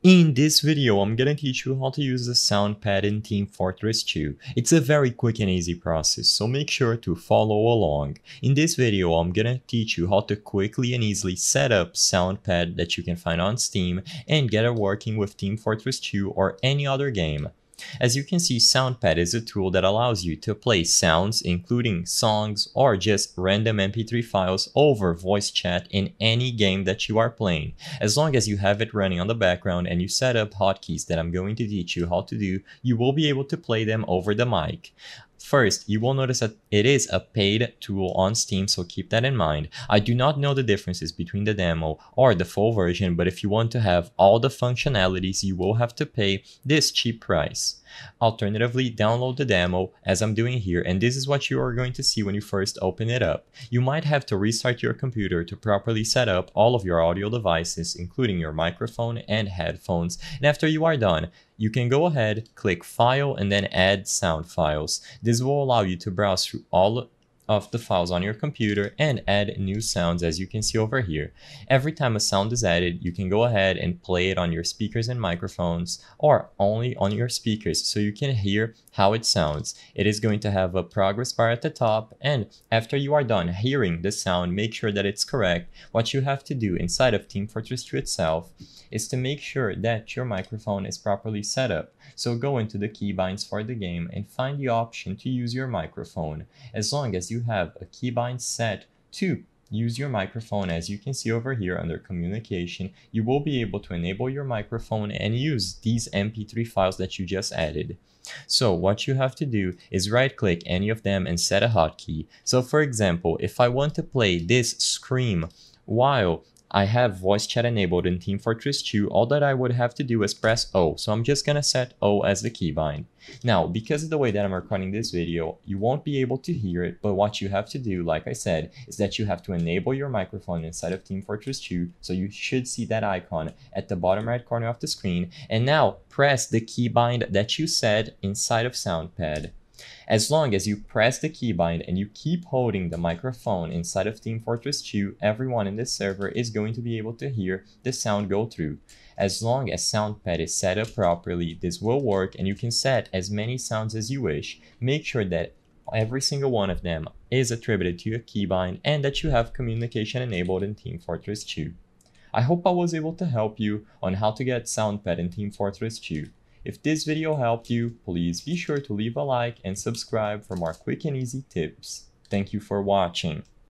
In this video, I'm gonna teach you how to use the Soundpad in Team Fortress 2. It's a very quick and easy process, so make sure to follow along. In this video, I'm gonna teach you how to quickly and easily set up Soundpad that you can find on Steam and get it working with Team Fortress 2 or any other game. As you can see, Soundpad is a tool that allows you to play sounds, including songs or just random MP3 files over voice chat in any game that you are playing. As long as you have it running on the background and you set up hotkeys that I'm going to teach you how to do, you will be able to play them over the mic. First, you will notice that it is a paid tool on Steam, so keep that in mind. I do not know the differences between the demo or the full version, but if you want to have all the functionalities, you will have to pay this cheap price. Alternatively, download the demo as I'm doing here, and this is what you are going to see when you first open it up. You might have to restart your computer to properly set up all of your audio devices, including your microphone and headphones, and after you are done, you can go ahead, click File, and then Add Sound Files. This will allow you to browse through all of the files on your computer and add new sounds, as you can see over here. Every time a sound is added, you can go ahead and play it on your speakers and microphones or only on your speakers so you can hear how it sounds. It is going to have a progress bar at the top, and after you are done hearing the sound, make sure that it's correct. What you have to do inside of Team Fortress 2 itself is to make sure that your microphone is properly set up. So go into the keybinds for the game and find the option to use your microphone. As long as you have a keybind set to use your microphone, as you can see over here under communication, you will be able to enable your microphone and use these MP3 files that you just added. So what you have to do is right click any of them and set a hotkey. So for example, if I want to play this scream while I have voice chat enabled in Team Fortress 2, all that I would have to do is press O. So I'm just gonna set O as the keybind. Now, because of the way that I'm recording this video, you won't be able to hear it, but what you have to do, like I said, is that you have to enable your microphone inside of Team Fortress 2. So you should see that icon at the bottom right corner of the screen. And now press the keybind that you set inside of Soundpad. As long as you press the keybind and you keep holding the microphone inside of Team Fortress 2, everyone in this server is going to be able to hear the sound go through. As long as Soundpad is set up properly, this will work, and you can set as many sounds as you wish. Make sure that every single one of them is attributed to a keybind and that you have communication enabled in Team Fortress 2. I hope I was able to help you on how to get Soundpad in Team Fortress 2. If this video helped you, please be sure to leave a like and subscribe for more quick and easy tips. Thank you for watching.